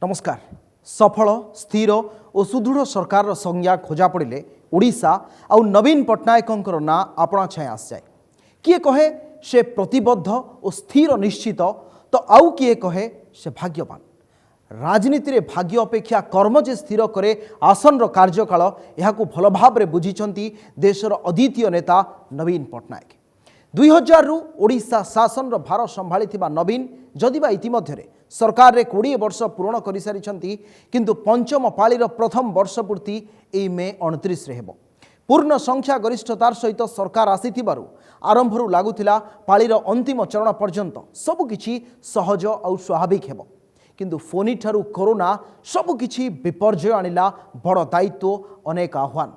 नमस्कार। सफल स्थिर और सुदृढ़ सरकार संज्ञा खोजा पड़े ओडिशा आउ नवीन पट्टनायकों ना आपणा छाए आस जाए। किए कहे से प्रतिबद्ध और स्थिर निश्चित तो आउ किए कहे से भाग्यवान। राजनीति रे भाग्य अपेक्षा कर्म जे स्थिर करे आसन कार्यकाल यह भल भाव बुझी देशर अद्वितीय नेता नवीन पट्टनायक। 2000 रु ओडिशा शासन भार संभाली नवीन जदिबा इतिमध्य सरकार रे 20 वर्ष पूर्ण कर सारी किंतु पंचम पाळीर प्रथम वर्ष पूर्ति ए मे 29 रे हेबो। पूर्ण संख्या गरिष्ठतार सहित सरकार आसीथिबारु आरंभरू लागुथिला पाळीर अंतिम चरण पर्यंत सबकिछि सहज और स्वाभाविक हेबो। किंतु फोनी ठारू कोरोना सबकिछि विपर्जय आनिला बड़ दायित्व अनेक आह्वान।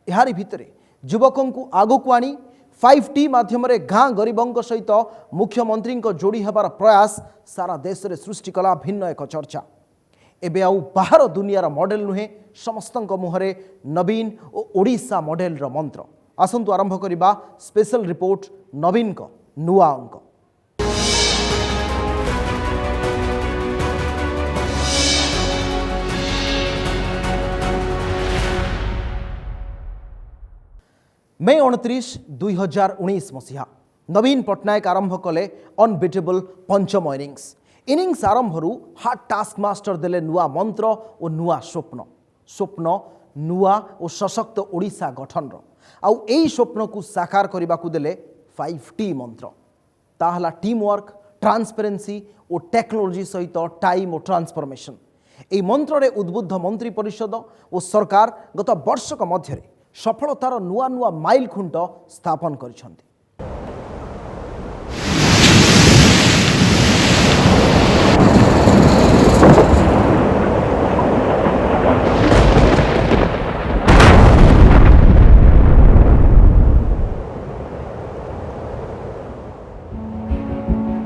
एहारी भितरे युवकों को आगकु आनी 5T माध्यम गाँ गरीबों सहित मुख्यमंत्री जोड़ी हेबार प्रयास सारा देश में सृष्टि कला भिन्न एक चर्चा। एबे आउ बाहर दुनियार मॉडल नुहे समस्त मुहरे नवीन और ओडिशा मॉडल मंत्र। आसंतु आरंभ करिबा स्पेशल रिपोर्ट नवीन को नुआ अंक। मे 29, 2019 मसीहा नवीन पट्टनायक आरंभ कले अनबिटेबल पंचम इनिंग्स आरंभरू हार्ड टास्क मास्टर देले नुआ मंत्र और नुआ स्वप्न नुआ और सशक्त ओडिशा गठन आउ एई स्वप्न को साकार करने को देले 5T मंत्र। ताहला टीम वर्क, ट्रांसपेरेंसी और टेक्नोलोजी सहित टाइम और ट्रांसफॉर्मेशन। एई मंत्र रे उद्बुद्ध मंत्री परिषद और सरकार गत वर्षक मध्य सफलतार नुआ नुआ माइल खुंट स्थापन करिसेंति।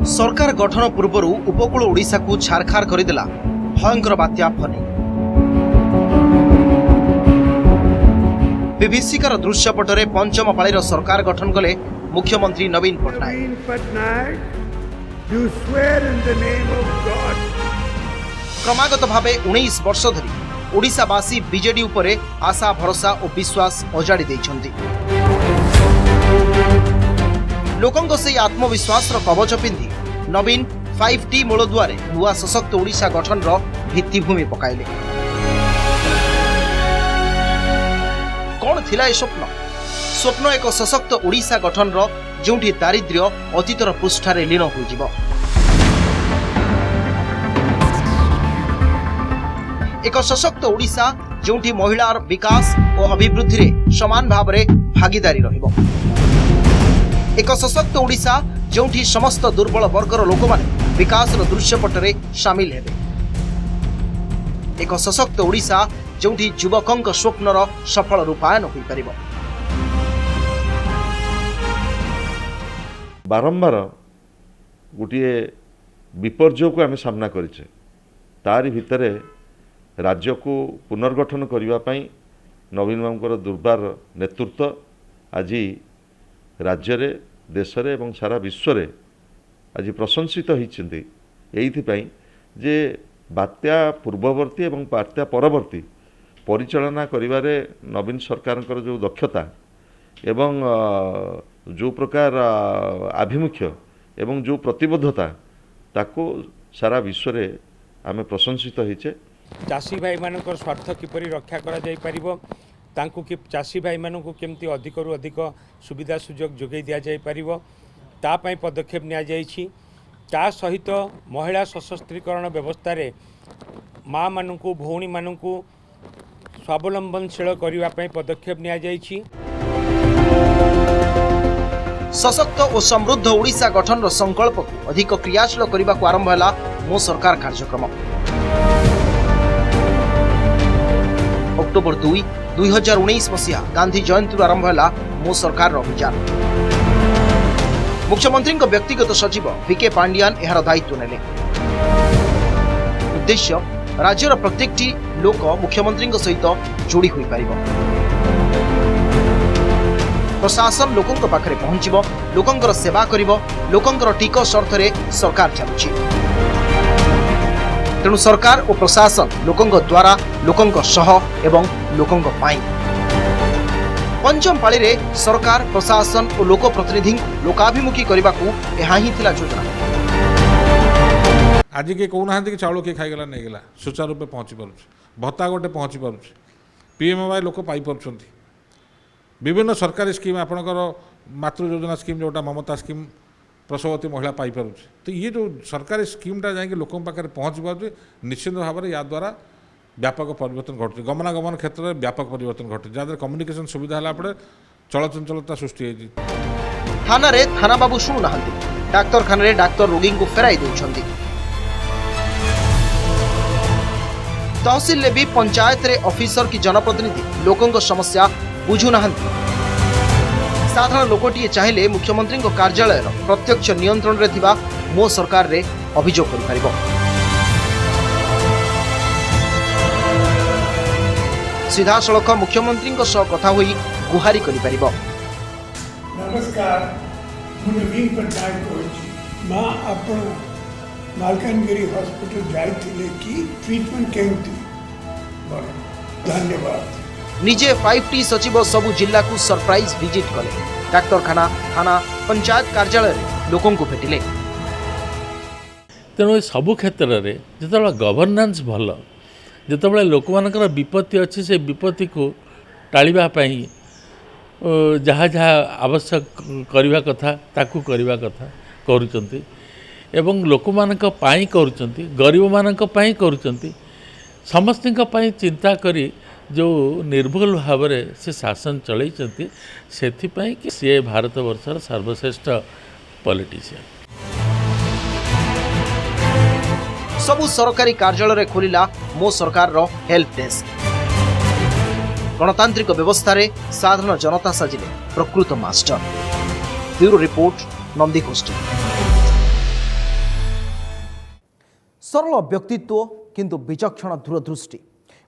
सरकार गठन पूर्व उपकूल ओडिशा को छारखार करदेला भयंकर बात्या फनी। विभीषिकार दृश्यपटरे पंचम पाळीर सरकार गठन कले मुख्यमंत्री नवीन पट्टनायक। क्रमागत भावे 19 वर्ष धरी ओडिशावासी बीजेडी उपरे आशा भरोसा और विश्वास अजाड़ी देइछन्ति। लोकंक से आत्मविश्वास कवच पिंधि नवीन 5T मूलदुआरे नुआ सशक्त ओडिशा गठन भित्तिभूमि पकाइले। कौन थिला ए स्वप्न एक सशक्त ओडिशा गठन जोंठी दारिद्र्य अतीतर पृष्ठारे लीन हो जिवो। एक सशक्त ओडिशा जोंठी महिलार विकास और अभिवृद्धि रे समान भाव रे भागीदारी रहिबो। एक सशक्त ओडिशा जोंठी समस्त दुर्बल वर्गर लोक माने विकास रो दृश्यपटरे शामिल हेबे। एक सशक्त ओडिशा जोंठी युवकों स्वप्नर सफल रूपायन हो पारिबो। बारंबार गोटे विपर्यय को आम सामना करिछे। तारी भितरे राज्य को पुनर्गठन करने पाई नवीन बाबूर दुर्बार नेतृत्व आज राज्य रे देश रे एवं सारा विश्व रे आज प्रशंसित होइछन्ति। एइथिपाई जे बात्या पूर्ववर्ती एवं बात्या परवर्ती परिचालना करिवारे नवीन सरकार जो दक्षता एवं जो प्रकार आभिमुख्य एवं जो प्रतिबद्धता ताको सारा विश्व रे आमे प्रशंसित होइछे। चाषी भाई मानकर स्वार्थ किपरि रक्षा करा जाई परिबो, तांको कि चाषी भाई मानकु केमती अधिक रु अधिक सुविधा सुजोग जोगै दिया जाई परिबो ता पई पदक्षेप निया जाईछि। ता सहित महिला सशस्त्रीकरण व्यवस्था रे माँ मानकु भौणी मानकु स्वावलंबनशील करने पर पदक्षेप निया जाइछि। सशक्त और समृद्ध ओडिशा गठन संकल्प को अधिक क्रियाशील करने को आरंभ है मो सरकार कार्यक्रम। अक्टोबर 2, 2019 मसीहा गांधी जयंती आरंभ है मो सरकार अभियान। मुख्यमंत्री व्यक्तिगत सचिव VK पांडियान यार दायित्व नेले। उद्देश्य राज्यर प्रत्येकटी लोक मुख्यमंत्री सहित जोड़ी हुई पारिबो। प्रशासन लोकंक पाखरे पहुंचीबो, लोकंकर सेवा करिबो, लोकंकर टिकस अर्थ रे सरकार चलुछि। तेणु सरकार और प्रशासन लोकंक द्वारा लोकंक सह एवं लोकंक पाई। पंचम पाली रे सरकार प्रशासन और लोक प्रतिनिधि लोकाभिमुखी करने को यह ही थिला योजना। आज के कहूना कि चाउल किए खाईगला नहीं गला सुचारू रूपे पहुँची पार भत्ता गोटे पहुँची पार पीएमआई लोक पाई पार्टी विभिन्न सरकारी स्कीम आपणकर मातृ योजना स्कीम जोटा ममता स्कीम प्रसवती महिला पाई पार तो ये जो सरकारी स्कीमटा जाकि लोक पाखे पहुँची पार निश्चित भाव में या द्वारा व्यापक परिवर्तन घटुଛି गमनागमन क्षेत्र में व्यापक परिवर्तन घटुଛି जहाँद्वारा कम्युनिकेशन सुविधा है चलचंचलता सृष्टि होती। थाना रे थाना बाबू शुणु नाहंती डाक्तरखाना रे डाक्तर रोगी को फेराई देउछंती। तहसील भी पंचायत रे ऑफिसर की जनप्रतिनिधि लोकों समस्या बुझु नाहंती। साधारण लोकटीए चाहिए मुख्यमंत्री कार्यालय प्रत्यक्ष नियंत्रण रे थिबा मो सरकार रे अभियोग करि परिबो। सीधासलख मुख्यमंत्री सह कथा होई गुहारी करि परिबो। नमस्कार मु नवीन पट्टनायक कहूँ माँ आपण मालकानगिरी हॉस्पिटल जाइथिले कि ट्रीटमेंट केमती धन्यवाद। निजे 5T सचिव सबु जिला को सरप्राइज विजिट कले डाक्तरखाना थाना पंचायत कार्यालय रे लोकों को भेटिले। तेणु सबु क्षेत्र में जो गवर्नेंस भल जो लोक मानकर विपत्ति अच्छी से विपत्ति को टाळिबा पई जहाँ जहाँ आवश्यक करने कथा ताकू करने कथा करुचंती एवं लोक मानक पाई करुचंती गरीब मानक पाई करुचंती समस्तिंक पाई चिंता करी जो निर्भुल भाव से शासन चलैचंती सेथिपाई कि सी भारत वर्षर सर्वश्रेष्ठ पॉलिटिशियन। सबु सरकारी कार्यालय रे खोलिला मो सरकार रो हेल्प डेस्क। गणतांत्रिक व्यवस्था रे साधारण जनता साजिले प्रकृत मास्टर। Bureau report नंदीकोष्ठी। सरल व्यक्तित्व किंतु विचक्षण दूरदृष्टि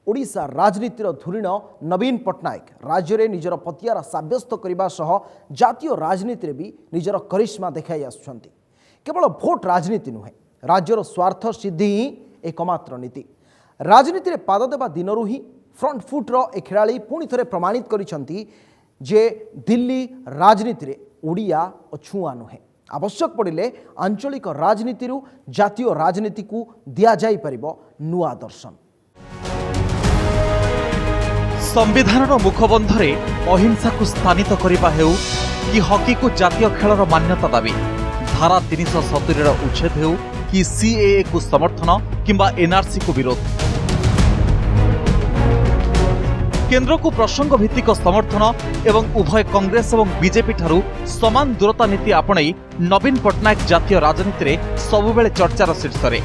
ओडिशा राजनीतिर धुरीण नवीन पट्टनायक राज्य में निजर पतियारा साब्यस्त करने सह जातीय राजनीति भी निजर करिश्मा देखाई आसुछंती। केवल भोट राजनीति नुहे राज्यर स्वार्थ सिद्धि ही एकमात्र नीति। राजनीति में पाद देवा दिनरू ही फ्रंट फुट्र ए खेलाड़ी पुणी थे प्रमाणित करिसेंती जे दिल्ली राजनीति में ओडिया अछुआ नुहे। आवश्यक पड़िले आंचलिक राजनीति जातीय राजनीति को दिया जाई परिबो नुआ दर्शन। संविधान मुखबंधरे अहिंसा को स्थानित करने हेउ कि हकी को जातीय खेलर मान्यता दाबी धारा 370 उच्छेद हेउ कि सीएए को समर्थन किंबा एनआरसी को विरोध केंद्र को प्रसंग भित्तिक समर्थन एवं उभय कांग्रेस और बीजेपी ठारू समान दूरता नीति आपणई नवीन पट्टनायक जातीय राजनीति में सबुबेले चर्चार शीर्ष में।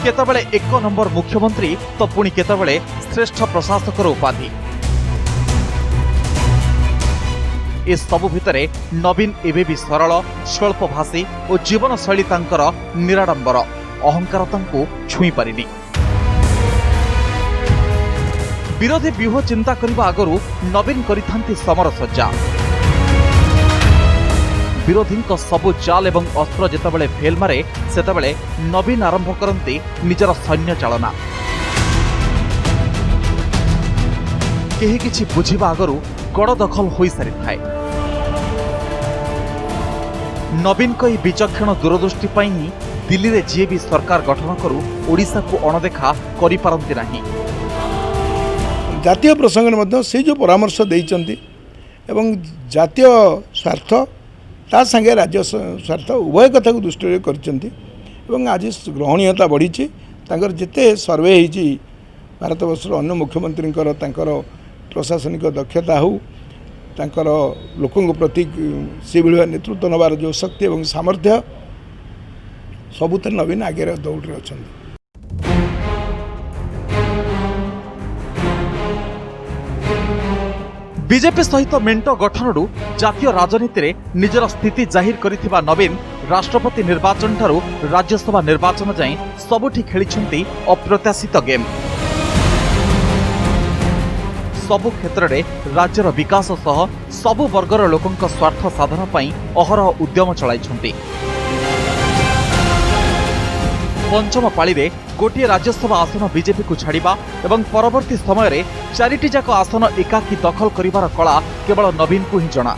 केतबेले 1 नंबर मुख्यमंत्री तो पुणी केतबेले श्रेष्ठ प्रशासकर उपाधि। ए सबु भितरे नवीन एबे भी सरल स्वल्पभाषी और जीवनशैली तांकर निराडंबर अहंकार तांको छुई पारिनी। विरोधी व्यूह चिंता करने आगरू नवीन करिथांती समर सज्जा। विरोधी सबु चाल एवं अस्त्र जेतबेले फेल मारे सेतबेले नवीन आरंभ करती निजर सैन्य चालना। केही किछि बुझिबा आगरू गड़ दखल होई सारि थाए। नवीन को विचक्षण दूरदृष्टि पाई ही दिल्ली रे जे भी सरकार गठन करू ओडिशा को अणदेखा करि पारंती नाही। जातीय प्रसंग में से जो परामर्श देइचंती एवं जातीय स्वार्थ ता संगे राज्य स्वार्थ उभय कथा को दृष्टि करचंती एवं आज ग्रहणीयता बढ़ी तांकर जेते सर्वे होईची भारतवर्षर अन्य मुख्यमंत्री प्रशासनिक दक्षता हो तांकर लोकों प्रति से भाया नेतृत्व नबार जो शक्ति एवं सामर्थ्य सबुत नवीन आगे दौड़ अच्छा। बीजेपी सहित मेंट गठनरू जातीय राजनीति रे निजर स्थिति जाहिर करिथिबा नवीन राष्ट्रपति निर्वाचन ठारू राज्यसभा निर्वाचन जाई सबुठी खेलिछंती अप्रत्याशित गेम। सबु क्षेत्र में राज्यर विकास सह सबु वर्गर लोकंक स्वार्थ साधन पई अहरह उद्यम चलाइछंती। पंचम पाळीरे गोटे राज्यसभा आसन बीजेपी को छाड़िबा एवं परवर्ती समय रे चारिटी जाक आसन एकाकी दखल करिवार कला केवल नवीन को ही जଣା।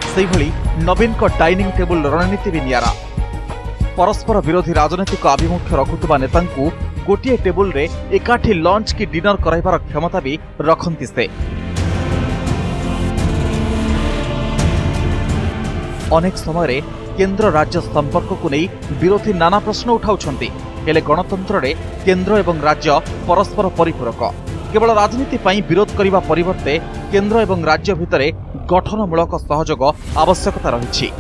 सेहिभଳି नवीन को डाइनिंग टेबुल रणनीति भी नियारा। परस्पर विरोधी राजनैतिक आभिमुख्य रखुवा नेतांकु गोटे टेबुल रे एकाठी लंच की डिनर कराइबार क्षमता भी रखती से। अनेक समय केंद्र राज्य संपर्क को नहीं विरोधी नाना प्रश्न उठाउछंती, हेले गणतंत्र रे केंद्र एवं राज्य परस्पर परिपूरक। केवल राजनीति पई विरोध करिबा परिवर्ते केंद्र एवं राज्य भितरे गठनमूलक सहयोग आवश्यकता रहिछि।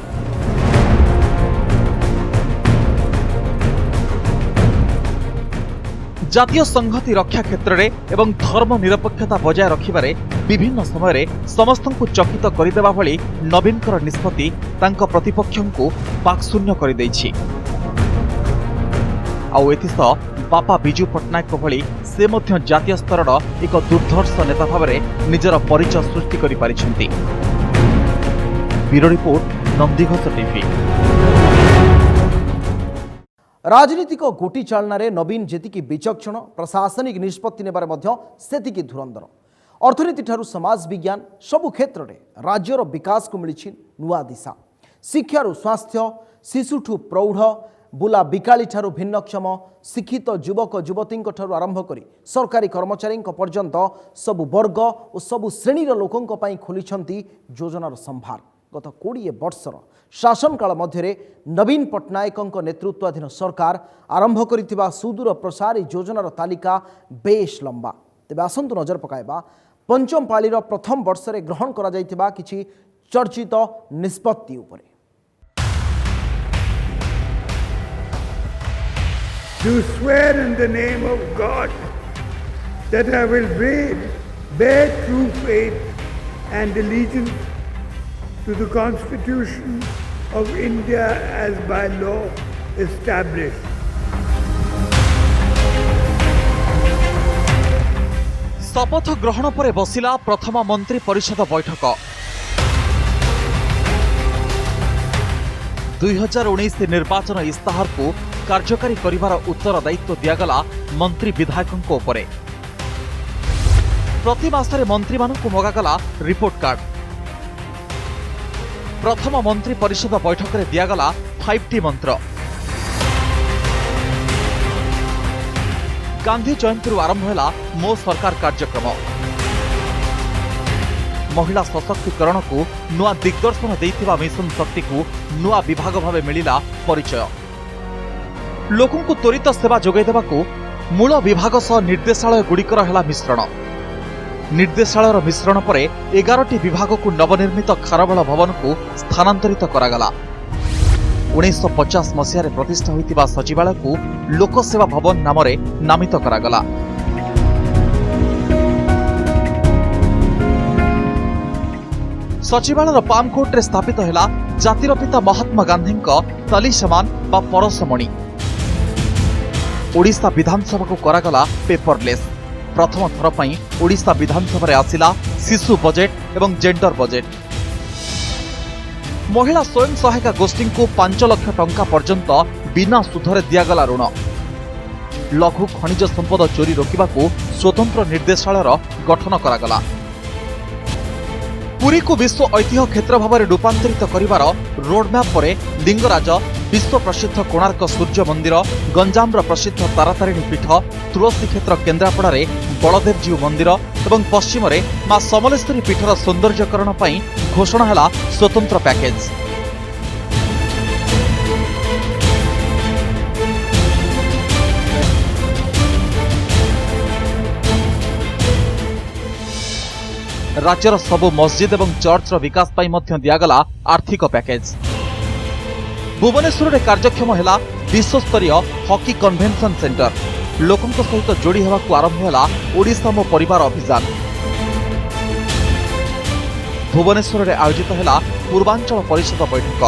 जातीय संहति रक्षा क्षेत्र में एवं धर्म निरपेक्षता बजाय रखिबारे विभिन्न समय समस्तंकु चकित करदेवा भली नवीनकर निष्पत्ति तांको प्रतिपक्षंकु बाक्शून्य कर दैछि। आउ एथिसह बापा बिजू पट्टनायक भली से मध्य जातीय स्तर एक दुर्धर्ष नेता भाव में निजर परिचय सृष्टि करि पारिछन्ति। Bureau report, Nandighosh TV. राजनीतिक गोटी चालना रे नवीन जेतिकी विचक्षण, प्रशासनिक निष्पत्ति नेबारे मध्य सेतिकी धुरंधर। अर्थनीति ठारू समाज विज्ञान सबु क्षेत्र में राज्यर विकास को मिली नुआ दिशा। शिक्षारू स्वास्थ्य, शिशुठू प्रौढ़, बुला बिकाली ठारू भिन्नक्षम, शिक्षित युवक युवती ठारू आरंभ करी सरकारी कर्मचारी पर्यंत सबु वर्ग और सबु श्रेणीर लोकों पई खोलिछंती योजनार संभार। गत 20 वर्षर शासन काल मध्य नवीन पट्टनायक नेतृत्वाधीन सरकार आरंभ करिथिबा सुदूर प्रसारी योजनार तालिका बेश लंबा। तेबे आसंतु नजर पकाइबा पंचम पाळीर प्रथम वर्षरे ग्रहण करा जाइथिबा किछि चर्चित निष्पत्ति उपरे। Do swear in the name of God that I will bear true faith and allegiance to the Constitution of India as by law established. शपथ ग्रहण पर बसिला प्रथम मंत्री परिषद बैठक। 2019 निर्वाचन इस्ताहार को कार्यकारी करिवार उत्तरदायित्व दियागला मंत्री विधायकों उपरे। प्रति मासरे मंत्री मानकु मगागला रिपोर्ट कार्ड। प्रथम मंत्री परिषद बैठक रे दियागला 5टी मंत्र। गांधी जयंती आरंभ है मो सरकार कार्यक्रम। महिला सशक्तिकरण को नुआ दिग्दर्शन देइथिबा मिशन शक्ति को नुआ विभाग भाव मिलिला परिचय। लोकों को त्वरित सेवा जोगाई देबाकू मूल विभाग सह निर्देशालय गुड़िकर है मिश्रण। निर्देशालयर मिश्रण पर 11टी विभाग को नवनिर्मित खारबेल भवन को स्थानांतरित करागला। 1950 मसीह प्रतिष्ठा होइतिबा सचिवालय को लोकसेवा भवन नाम नामित करागला। सचिवालय पामकोट रे स्थापित हैला जातिर पिता महात्मा गांधी तलीसमान बा परसमणि। ओडिशा विधानसभा को करागला पेपरलेस। प्रथम थर पई ओडिशा विधानसभा रे आसिला शिशु बजेट एवं जेंडर बजेट। महिला स्वयं सहायता गोष्ठी को 5 लाख टंका पर्यंत बिना सुधरे दियागला ऋण। लघु खनिज संपद चोरी रोकवा को स्वतंत्र निर्देशालय गठन करागला। पुरी को विश्व ऐतिह्य क्षेत्र भाव में रूपांतरित करिवार रोडमैप पर लिंगराज, विश्व प्रसिद्ध कोणार्क सूर्य मंदिर, गंजाम प्रसिद्ध तारातारिणी पीठ, तुलसी क्षेत्र केन्द्रापड़ा बलदेवजीउ मंदिर और पश्चिम में मां समलेश्वरी पीठर सौंदर्यकरण पर घोषणा है स्वतंत्र पैकेज। राज्यर सबु मस्जिद एवं चर्चर विकास पाई मध्य दियागला आर्थिक पैकेज। भुवनेश्वर में कार्यक्षम है विश्वस्तरीय हॉकी कन्वेंशन सेंटर। लोकों सहित जोड़ी होगा आरंभ है ओडिशा मो परिवार अभियान। भुवनेश्वर में आयोजित है पूर्वांचल परिषद बैठक।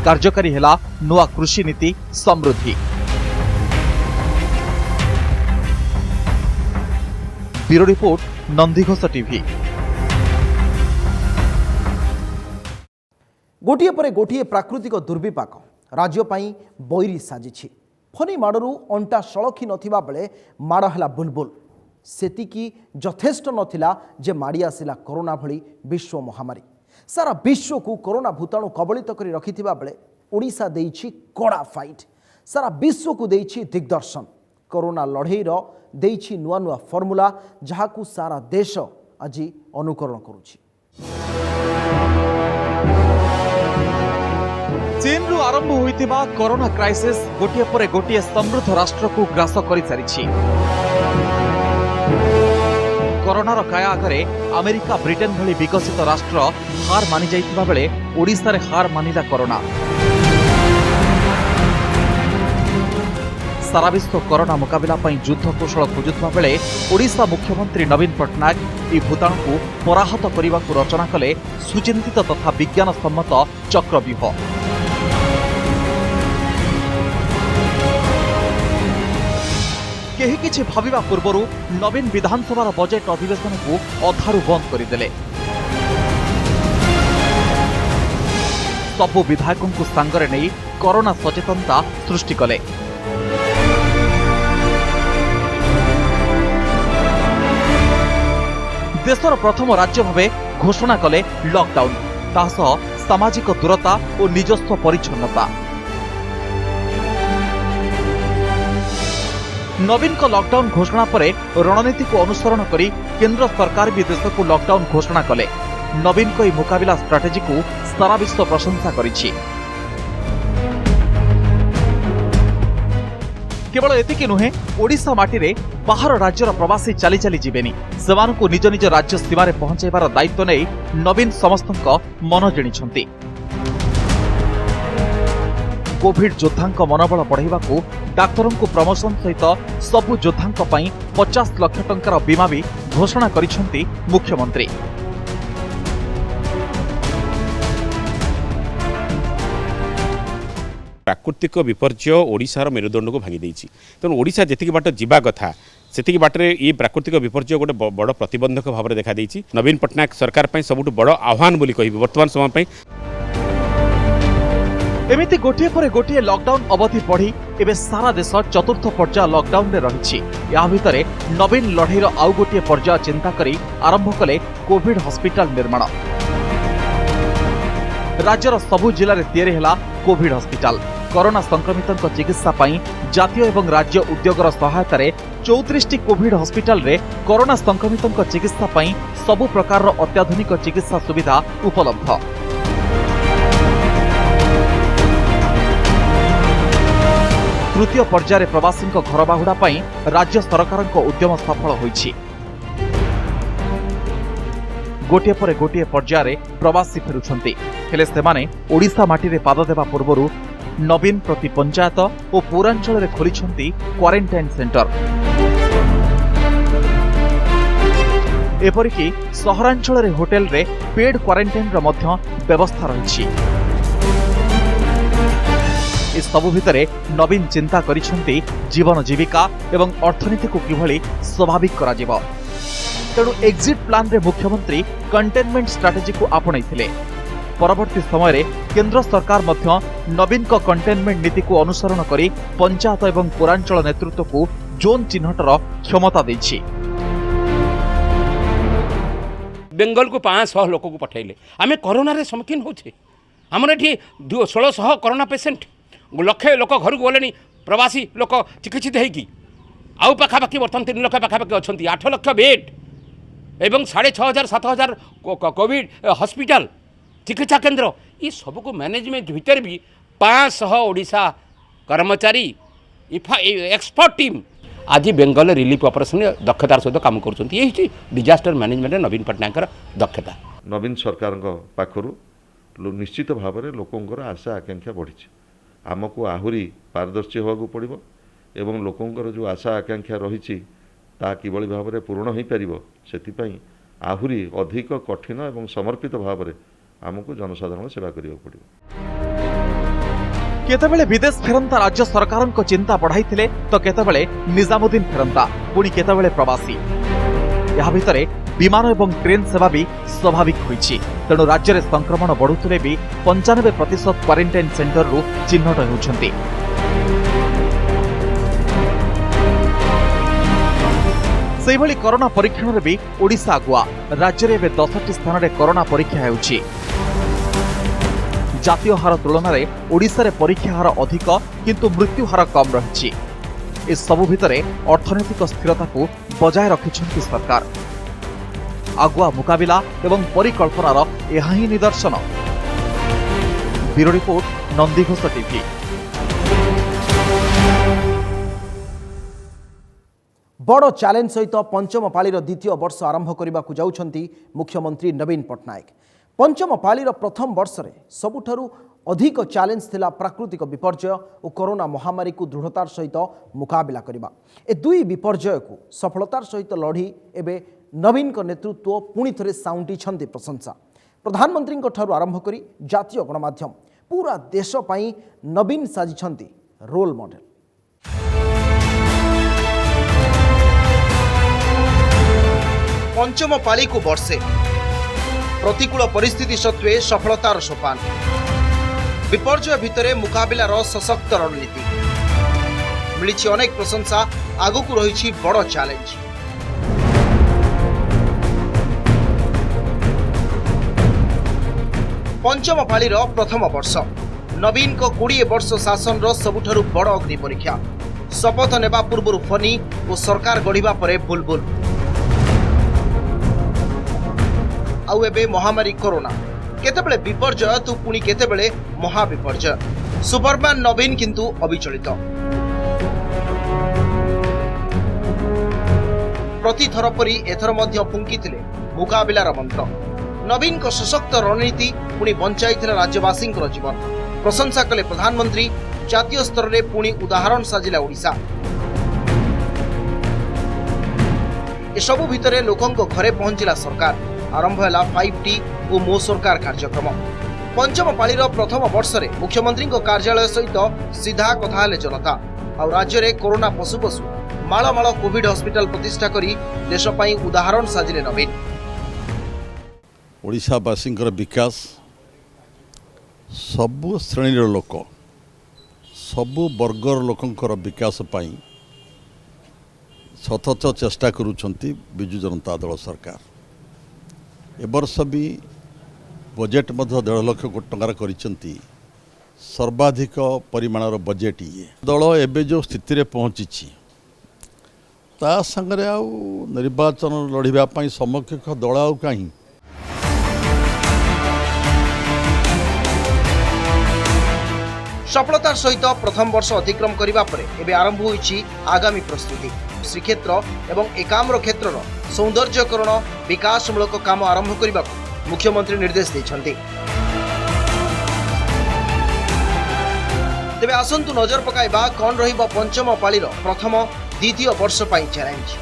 कार्यकारी है नुआ कृषि नीति समृद्धि। Bureau report, Nandighosh TV. गोटे पर गोटे प्राकृतिक दुर्विपाक राज्य पाई बैरी साजिछि। फनी माड़ू अंटा सड़खी नथिबा बेले माड़ है बुलबुल सेतिकी यथेष्ट नथिला जे माड़ी आसिला कोरोना भली विश्व महामारी। सारा विश्व को कोरोना भूताणु कबलित करी रखिथिबा बेले ओडिशा देइछि कड़ा फाइट। सारा विश्व को देइछि दिग्दर्शन। कोरोना लड़ेईर देइछि नुआ नुआ फर्मुला जहाकू सारा देश आज अनुकरण करुछि। चीन रु आरंभ होइतिबा कोरोना क्राइसिस गोटिए परे गोटिए समृद्ध राष्ट्र को ग्रास करि सारिछि। कोरोनार काया आगरे अमेरिका ब्रिटेन भली विकसित राष्ट्र हार मानि जाइतिबा बेले ओडिशा रे हार मानिला कोरोना। सारा विश्व कोरोना मुकाबिला पई युद्ध कौशल खोजुवा बेले ओडिशा मुख्यमंत्री नवीन पट्टनायक ई भूताणु को पराहत करने को रचना कले सुचिंतित तथा विज्ञान सम्मत चक्रव्यूह। केही किछि भाविबा पूर्वरु नवीन विधानसभार बजेट अधिवेशन को अधारु बंद करदेले। सबु विधायकों को सांगरे नहीं कोरोना सचेतनता सृष्टि कले। देशर प्रथम राज्य भावे घोषणा कले लॉकडाउन, तासह सामाजिक दूरता और निजस्व परिच्छन्नता। नवीन को लॉकडाउन घोषणा परे रणनीति को अनुसरण करी केंद्र सरकार भी देश को लॉकडाउन घोषणा कले। नवीन को मुकाबिला स्ट्राटेजी को सारा विश्व प्रशंसा करिछि। केवल एतिकी नुहे ओडिशा माटी रे बाहर राज्यर प्रवासी चली चली जीवेनी, सेमानकु निज निज राज्य सीमारे पहुंचाइबार दायित्व नै नवीन समस्तक मन जिणिछंती। कोविड योद्धांक मनोबल बढ़ाइबाकू डाक्तरंकु प्रमोशन सहित सबु योद्धांक पई 50 लाख टंकार बीमा भी घोषणा करिछंती मुख्यमंत्री। प्राकृतिक विपर्य ओडिशार मेरुदंड को भांगी देछि। तेणु ओडिशा जेतिकी बाट जीवा कथा सेतिकी बाटरे ये प्राकृतिक विपर्य गोटे बड़ प्रतिबंधक भाव में देखा देछि। नवीन पट्टनायक सरकार पई सबुठ बड़ आह्वान बोली कहिबि वर्तमान समय पई। एमिति गोटिए परे गोटिए लॉकडाउन अवधि बढ़ी एबे सारा देश चतुर्थ पर्याय लॉकडाउन रे रहिछि। या भितरे नवीन लढेईर आउ गोटिए पर्याय चिंता करी आरंभ कले कोविड हॉस्पिटल निर्माण। राज्यर सबु जिले में तैयारी हैला कोविड हॉस्पिटल। कोरोना संक्रमितों चिकित्सा पाई जातीय एवं राज्य उद्योगर सहायता रे 34टी कोविड हॉस्पिटल रे कोरोना संक्रमितों चिकित्सा पाई सबु प्रकार अत्याधुनिक चिकित्सा सुविधा उपलब्ध। तृतीय पर्याय प्रवासी घर बाहुड़ा पाई राज्य सरकार उद्यम सफल होइछि। गोटे पर गोटे पर्याय प्रवासी फेरुछंती, हेले सेमाने ओडिशा माटी रे पाद देवा पूर्वरु नवीन प्रति पंचायत और पौरांचल रे खोलिछंती क्वारंटाइन सेंटर। एपरिकी सहरांचल रे होटेल रे पेड क्वारंटाइन रो मध्य व्यवस्था रहिछि। इस सबु भितरे नवीन चिंता करिछंती जीवन जीविका एवं अर्थनीति को किभली स्वाभाविक करा जिवो। तेणु एक्जिट प्लान रे मुख्यमंत्री कंटेनमेंट स्ट्राटेजी को आपणाइथिले। परवर्ती समय रे केंद्र सरकार मध्य नवीन को कंटेनमेंट नीति को अनुसरण करी पंचायत एवं पौरांचल नेतृत्व को जोन चिन्हटर क्षमता दैछि। बेंगल को 500 लोक को पठाइले आमे कोरोना रे सम्मुखीन होछे। हमर एठी 1600 कोरोना पेशेंट लक्षे लोक घर को गले प्रवासी लोक चिकित्सित होगी आउ पाखापाखि बर्तमान 3 लाख पाखापाखि अच्छा 8 लाख बेड एवं 6500-7000 कोविड हॉस्पिटल चिकित्सा केंद्र ये सब को मैनेजमेंट भितर भी 500 ओडिशा कर्मचारी एक्सपर्ट टीम आज बेंगल रिलीफ ऑपरेशन दक्षतार सहित काम कर डिजास्टर मैनेजमेंट नवीन पट्टनायक दक्षता। नवीन सरकार पाखरु निश्चित भाव में लोकंर आशा आकांक्षा बढ़ी आमको आहुरी पारदर्शी होगा पड़ो एवं लोकंर जो आशा आकांक्षा रही किभली भाव में पूर्ण हो पार से आहुरी अधिक कठिन एवं समर्पित भाव में आमको जनसाधारण सेवा करने पड़ो। केतेबेले विदेश फेरंता राज्य सरकार को चिंता बढ़ाई तो केतेबेले निजामुद्दीन फेरंता पुणी केतेबेले प्रवासी। ଏହା ଭିତରେ ବିମାନ ଏବଂ ଟ୍ରେନ୍ ସେବା ବି ସ୍ୱାଭାବିକ ହୋଇଛି। ତେଣୁ ରାଜ୍ୟରେ ସଂକ୍ରମଣ ବଢ଼ୁଥିଲେ ବି 95% କ୍ୱାରେଣ୍ଟାଇନ୍ ସେଣ୍ଟରରୁ ଚିହ୍ନଟ ହେଉଛନ୍ତି। ସେହିଭଳି କରୋନା ପରୀକ୍ଷଣରେ ବି ଓଡ଼ିଶା ଆଗୁଆ। ରାଜ୍ୟରେ ଏବେ 10ଟି ସ୍ଥାନରେ କରୋନା ପରୀକ୍ଷା ହେଉଛି। ଜାତୀୟ ହାର ତୁଳନାରେ ଓଡ଼ିଶାରେ ପରୀକ୍ଷା ହାର ଅଧିକ କିନ୍ତୁ ମୃତ୍ୟୁ ହାର କମ୍ ରହିଛି। ଏସବୁ ଭିତରେ ଅର୍ଥନୈତିକ ସ୍ଥିରତାକୁ ବଜାୟ ରଖିଛନ୍ତି ସରକାର। ଆଗୁଆ ମୁକାବିଲା ଏବଂ ପରିକଳ୍ପନାର ଏହା ହିଁ ନିଦର୍ଶନ। Bureau report, Nandighosh TV. बड़ चैलेंज सहित पंचम पाळीर द्वितीय वर्ष आरंभ करने को जाउछंती मुख्यमंत्री नवीन पट्टनायक। पंचम पाळीर प्रथम वर्ष रे सबुठारु अधिक चैलेंज थिला प्राकृतिक विपर्यय और कोरोना महामारी को दृढ़तार सहित मुकाबला करबा। ए दुई विपर्यय को सफलतार सहित लड़ी एबे नवीन को नेतृत्व पुणी थरे साउंटी छंती प्रशंसा। प्रधानमंत्री ठारु आरंभ करी जातीय गणमाध्यम पूरा देश पई नवीन साजिछंती रोल मॉडल। पंचम पाली को वर्षे प्रतिकूल परिस्थिति सत्वे सफलतार सोपान, विपर्यय भितरे मुकाबलार सशक्त रणनीति मिली अनेक प्रशंसा। आगकू रही बड़ चैलेंज। पंचम पालीर प्रथम वर्ष नवीन को 20 वर्ष शासन सबुठारु बड़ अग्नि परीक्षा। शपथ नेबा पूर्व फनी और सरकार गढ़िबा परे बुलबुल आउ एबे महामारी कोरोना। केतेबेले विपर्यय तु पुणी केतेबेले महाविपर्यय। सुपरमैन नवीन किंतु अविचलित। प्रति थर परी एथर मध्य फुंकीथिले मुकाबलार मंत्र। नवीन को सशक्त रणनीति पुणी बंचाइथिला राज्यवासी जीवन। प्रशंसा कले प्रधानमंत्री। जातीय स्तर में पुणी उदाहरण साजिला ओडिशा। एसबु भितरे लोकंक घरे पहुंचला सरकार। आरंभ है 5T और मो सरकार कार्यक्रम। पंचम पालीर प्रथम वर्ष रे मुख्यमंत्री कार्यालय सहित सीधा कथा हेले जनता। आ राज्य रे कोरोना पशु पशु माଳ माଳ कोविड हॉस्पिटल प्रतिष्ठा करी देश पई उदाहरण साजिले नवीन। ओडिशावासींकर विकास सबु श्रेणीर लोक सबु वर्गर लोकंकर विकास पई सतत चेष्टा करुछंती बिजु जनता दल सरकार। ए वर्ष भी बजेट मध्य 1.5 लाख कोटी टंकार करिसेंती। सर्वाधिक परिमाणर बजेट ये दल एबे जो स्थिति रे पहुंची ता संगरे आउ निर्वाचन लड़िबा पई समकक्ष दल आउ काहीं। सफलतार सहित प्रथम वर्ष अतिक्रम करिबा परे एबे आरंभ होईछि आगामी प्रस्तुति। श्रीक्षेत्र एवं एकाम्र क्षेत्रर सौंदर्यकरण विकासमूलक काम आरंभ करने को मुख्यमंत्री निर्देश देछन्ति। तेबे आसंतु नजर पकाइबा कौन रहिबो पंचम पालीर प्रथम द्वितीय वर्ष पई चैलेंज।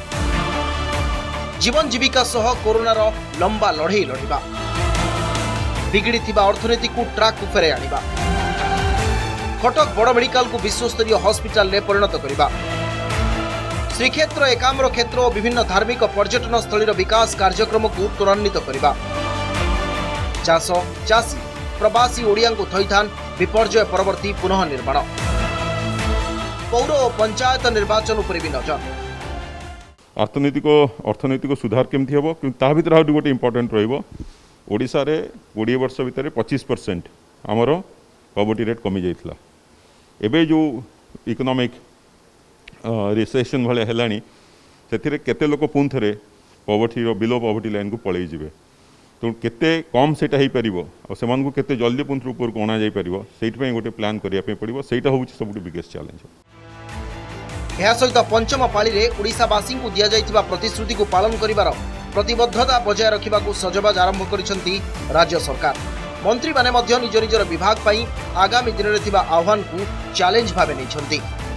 जीवन जीविका सह कोरोनार लंबा लड़ई लड़िबा, बिगड़ीथिबा अर्थनीति को ट्रैक को फेरे आनिबा, कटक बड़ मेडिकल को विश्वस्तरीय हॉस्पिटल में परिणत करबा, श्रीक्षेत्र एकाम्र क्षेत्र और विभिन्न धार्मिक पर्यटन स्थलीर विकास कार्यक्रम को त्वरान्वित करबा, चाष चाषी प्रवासी ओडिया को थैथान विपर्यय परवर्ती पुनः निर्माण, पौर और पंचायत निर्वाचन उपर भी नजर। अर्थनैतिक सुधार केमती हम कि ता भर आउट गोटे इम्पोर्टेंट रोडिशा रे 20 वर्ष भितर 25% आमर पॉवर्टी रेट कमी जाइथिला। एबे जो इकोनॉमिक रिसेशन भाया है से केते लोक पुणी थे पॉवर्टी बिलो पॉवर्टी लाइन को पलि जाए। तो केते कम सेटा हो पार और केते जल्दी पुणी ऊपर को अणा जापर से गोटे प्लान करने पड़ो। सेटा हूँ सब बिगेस्ट चैलेंज। यह सहित पंचम पाली रे ओडिशावासी को दिया जाइथिबा प्रतिश्रुति को पालन करिवार प्रतिबद्धता बजाय रखिबा को सजबाज आरंभ करिसेंती राज्य सरकार। मंत्री माने मध्य निज निजर विभाग पई आगामी दिन में थिबा आह्वान को चैलेंज भावे नैछंती।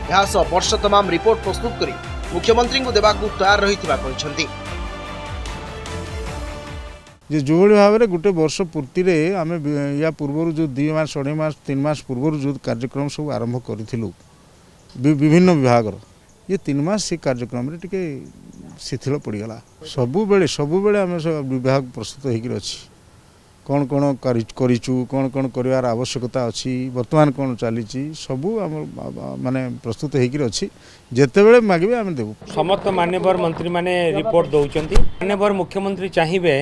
यह सह वर्ष तमाम रिपोर्ट प्रस्तुत करी मुख्यमंत्री को देवा को तैयार रहिथिबा कहिसेंती। जे जो भाव में गोटे वर्ष पूर्ति रे आम या पूर्व जो 2 मास 2.5 मास 3 मास पूर्व जो कार्यक्रम सब आरंभ करूँ विभिन्न विभाग ये 3 मास से कार्यक्रम रे टिके ଶିଥିଳ ପଡ଼ିଗଲା। ସବୁବେଳେ ଆମେ ବିଭାଗ ପ୍ରସ୍ତୁତ ହେଇକି ଅଛି କ'ଣ କ'ଣ କରିଛୁ କ'ଣ କ'ଣ କରିବାର ଆବଶ୍ୟକତା ଅଛି ବର୍ତ୍ତମାନ କ'ଣ ଚାଲିଛି ସବୁ ଆମ ମାନେ ପ୍ରସ୍ତୁତ ହେଇକି ଅଛି ଯେତେବେଳେ ମାଗିବେ ଆମେ ଦେବୁ। ସମସ୍ତ ମାନ୍ୟବର ମନ୍ତ୍ରୀ ମାନେ ରିପୋର୍ଟ ଦେଉଛନ୍ତି। ମାନ୍ୟବର ମୁଖ୍ୟମନ୍ତ୍ରୀ ଚାହିଁବେ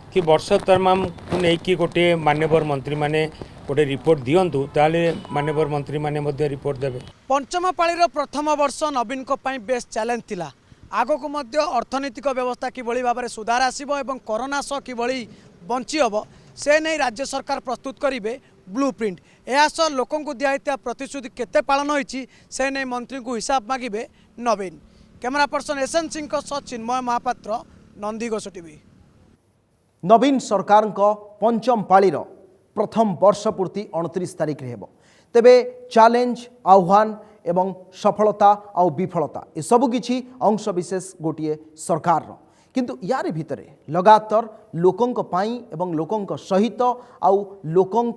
कि वर्ष तमाम को लेकिन गोटे मान्यवर मंत्री माने गोटे रिपोर्ट दिंतु ताले मान्यवर मंत्री माने मध्य रिपोर्ट देवे। पंचम पाळीर प्रथम वर्ष नवीन को पाई बेस चैलेंज थिला। आगो को मध्य अर्थनैतिक व्यवस्था किभଳି भाव में सुधार आसिबो एवं कोरोना सह किभଳି बंची हबो से नहीं राज्य सरकार प्रस्तुत करिवे ब्लूप्रिंट। यह सह लोकों को दिया प्रतिश्रुति केते पालन होईची से नहीं मंत्री को हिसाब मागिबे नवीन। कैमरा पर्सन एसएन सिंह सह चिन्मय महापात्र नंदीघोष टीवी। नवीन सरकार पंचम पाळीर प्रथम वर्ष पूर्ति 29 तारिख रे हेबो। तेबे चैलेंज आह्वान एवं सफलता आउ विफलता ए सबु किछि अंश विशेष गोटिए सरकार किंतु यार भितरे लगातार लोकों पाई एवं लोकों सहित आउ लोकों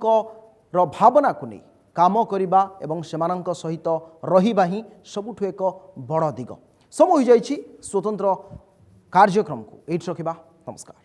रो भावना को नहीं काम करिबा एवं सेमानंक सहित रहिबा ही सबुठु एक बड़ दिग। समय हो जाइछि स्वतंत्र कार्यक्रम को एठ रखिबा। नमस्कार।